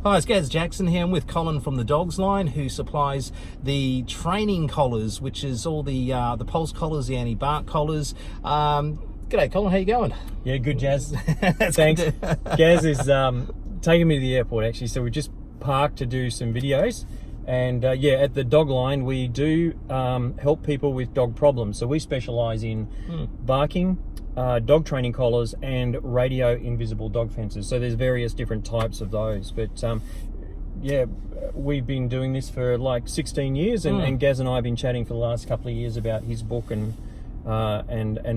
Hi, it's Gaz Jackson here. I'm with Colin from the Dogs line, who supplies the training collars, which is all the pulse collars, the anti-bark collars. G'day, Colin. How you going? Yeah, good, Jazz. Thanks. Gaz is taking me to the airport, actually, so we just parked to do some videos. And yeah, at the dog line, we do help people with dog problems. So we specialise in barking, dog training collars, and radio invisible dog fences. So there's various different types of those. But yeah, we've been doing this for like 16 years, and Gaz and I have been chatting for the last couple of years about his book and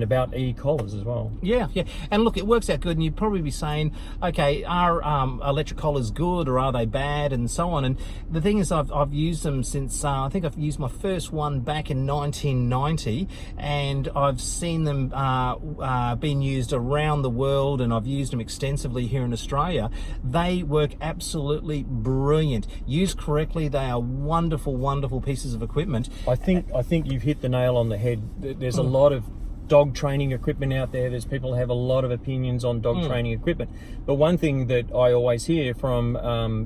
about e-collars as well. Yeah. And look, it works out good, and you'd probably be saying, okay, are electric collars good or are they bad, and so on. And the thing is, I've used them since, I think I've used my first one back in 1990, and I've seen them being used around the world, and I've used them extensively here in Australia. They work absolutely brilliant. Used correctly, they are wonderful, wonderful pieces of equipment. I think you've hit the nail on the head. There's a lot of dog training equipment out there. There's people who have a lot of opinions on dog training equipment. But one thing that I always hear from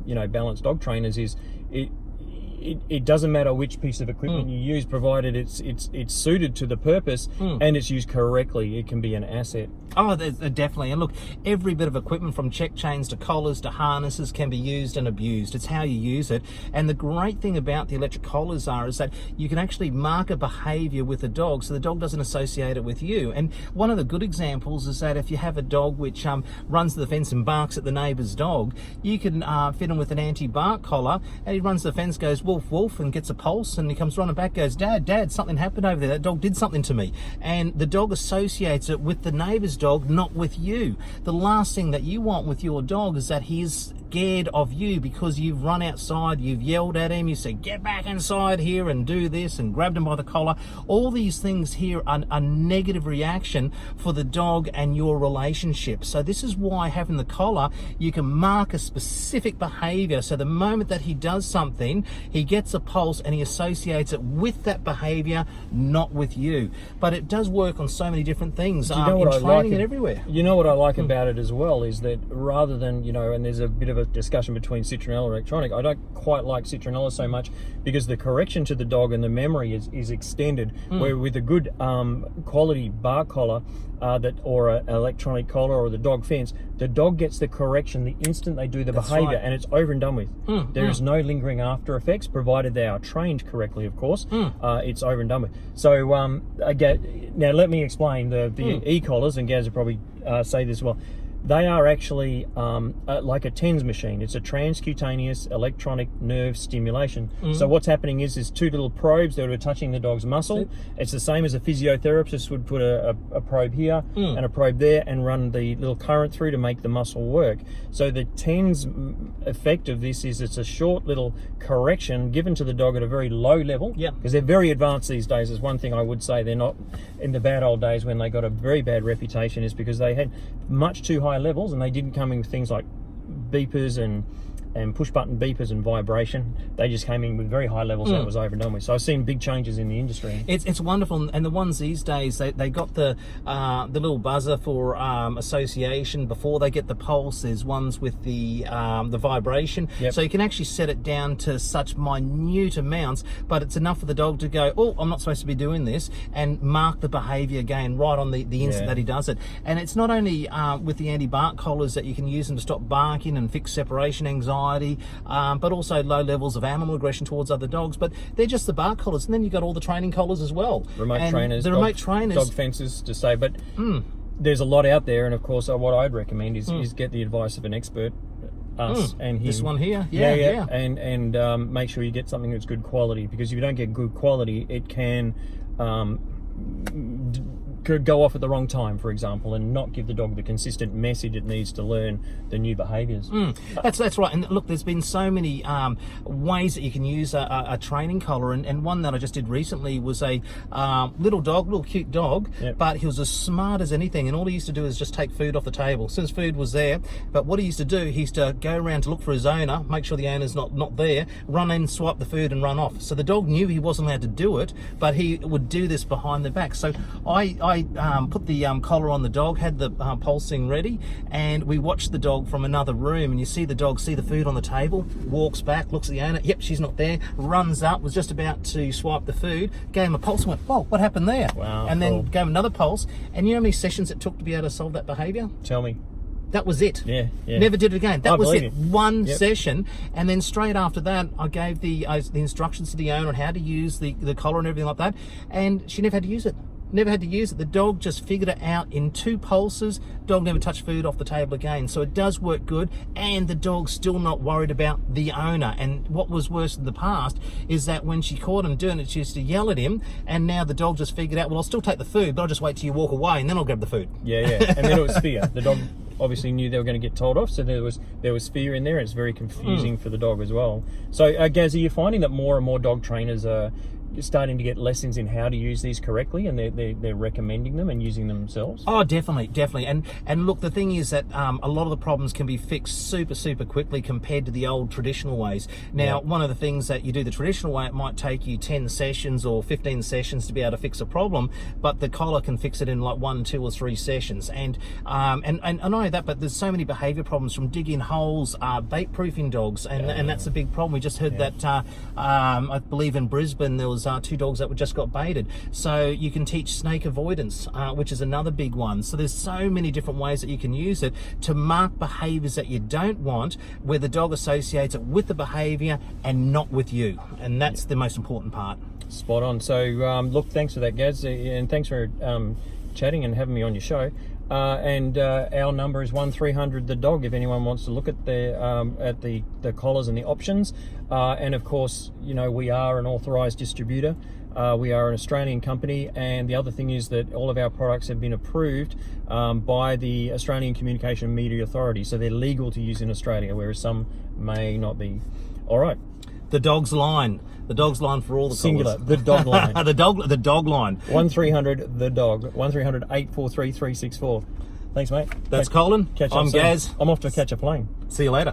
balanced dog trainers is it doesn't matter which piece of equipment you use, provided it's suited to the purpose and it's used correctly. It can be an asset. Oh, definitely. And look, every bit of equipment, from check chains to collars to harnesses, can be used and abused. It's how you use it. And the great thing about the electric collars is that you can actually mark a behavior with the dog, so the dog doesn't associate it with you. And one of the good examples is that if you have a dog which runs to the fence and barks at the neighbour's dog, you can fit him with an anti-bark collar, and he runs to the fence, goes woof woof, and gets a pulse, and he comes running back, goes, Dad, something happened over there. That dog did something to me. And the dog associates it with the neighbour's dog, not with you. The last thing that you want with your dog is that he's scared of you because you've run outside, you've yelled at him, you said, get back inside here and do this, and grabbed him by the collar. All these things here are a negative reaction for the dog and your relationship. So this is why having the collar, you can mark a specific behavior. So the moment that he does something, he gets a pulse and he associates it with that behavior, not with you. But it does work on so many different things. You know what in I training like and everywhere. You know what I like about it as well is that rather than, and there's a bit of a discussion between citronella and electronic, I don't quite like citronella so much because the correction to the dog and the memory is extended, where with a good quality bark collar or an electronic collar or the dog fence, the dog gets the correction the instant they do the behavior, and it's over and done with. There is no lingering after effects, provided they are trained correctly, of course. It's over and done with. So again, now let me explain the e-collars, and Gaz will probably say this as well. They are actually like a TENS machine. It's a transcutaneous electronic nerve stimulation. So what's happening is there's two little probes that are touching the dog's muscle. It's the same as a physiotherapist would put a probe here and a probe there and run the little current through to make the muscle work. So the TENS effect of this is it's a short little correction given to the dog at a very low level. Because they're very advanced these days. Is one thing I would say. They're not in the bad old days when they got a very bad reputation, is because they had much too high levels, and they didn't come in with things like beepers and push button beepers and vibration. They just came in with very high levels and it was over and done with. So I've seen big changes in the industry. It's wonderful. And the ones these days, they got the little buzzer for association before they get the pulse. There's ones with the vibration. So you can actually set it down to such minute amounts, but it's enough for the dog to go, oh, I'm not supposed to be doing this, and mark the behavior again right on the instant that he does it. And it's not only with the anti-bark collars that you can use them to stop barking and fix separation anxiety, but also low levels of animal aggression towards other dogs. But they're just the bark collars, and then you've got all the training collars as well. Remote trainers, remote trainers, dog fences to say. But there's a lot out there, and of course, what I'd recommend is get the advice of an expert. Us and him. This one here, and make sure you get something that's good quality, because if you don't get good quality, it can could go off at the wrong time, for example, and not give the dog the consistent message it needs to learn the new behaviours. That's right. And look, there's been so many ways that you can use a training collar, and one that I just did recently was a little cute dog, but he was as smart as anything, and all he used to do is just take food off the table since food was there. But what he used to do, he used to go around to look for his owner, make sure the owner's not there, run in, swipe the food and run off. So the dog knew he wasn't allowed to do it, but he would do this behind the back. So I I put the collar on the dog, had the pulsing ready, and we watched the dog from another room, and you see the dog see the food on the table, walks back, looks at the owner, yep, she's not there, runs up, was just about to swipe the food, gave him a pulse, and went, whoa, what happened there? Wow, and then cool. gave him another pulse, and you know how many sessions it took to be able to solve that behaviour? Tell me. That was it. Yeah. Never did it again. That was it. You. One session, and then straight after that, I gave the instructions to the owner on how to use the collar and everything like that, and she never had to use it. Never had to use it. The dog just figured it out in 2 pulses. Dog never touched food off the table again. So it does work good, and the dog's still not worried about the owner. And what was worse in the past is that when she caught him doing it, she used to yell at him, and now the dog just figured out, well, I'll still take the food, but I'll just wait till you walk away, and then I'll grab the food. Yeah. And then it was fear. The dog obviously knew they were going to get told off, so there was fear in there, and it's very confusing for the dog as well. So, Gaz, are you finding that more and more dog trainers are starting to get lessons in how to use these correctly, and they're recommending them and using them themselves? Oh, definitely. And look, the thing is that a lot of the problems can be fixed super quickly compared to the old traditional ways. Now, one of the things that you do the traditional way, it might take you 10 sessions or 15 sessions to be able to fix a problem, but the collar can fix it in like 1, 2 or 3 sessions. And not only that, but there's so many behavior problems from digging holes, bait proofing dogs, and that's a big problem. We just heard that I believe in Brisbane there was 2 dogs that just got baited. So you can teach snake avoidance, which is another big one. So there's so many different ways that you can use it to mark behaviors that you don't want, where the dog associates it with the behavior and not with you. And that's the most important part. Spot on. So look, thanks for that, Gaz, and thanks for chatting and having me on your show. And our number is 1300 the dog if anyone wants to look at the collars and the options. And of course, you know, we are an authorized distributor. We are an Australian company, and the other thing is that all of our products have been approved by the Australian Communication and Media Authority, so they're legal to use in Australia, whereas some may not be. All right. The dog's line. The dog's line for all the singular. Collars. The dog line. The dog line. 1300 the dog. 1300 843 364. Thanks, mate. That's Colin. Catch up I'm soon. Gaz. I'm off to catch a plane. See you later.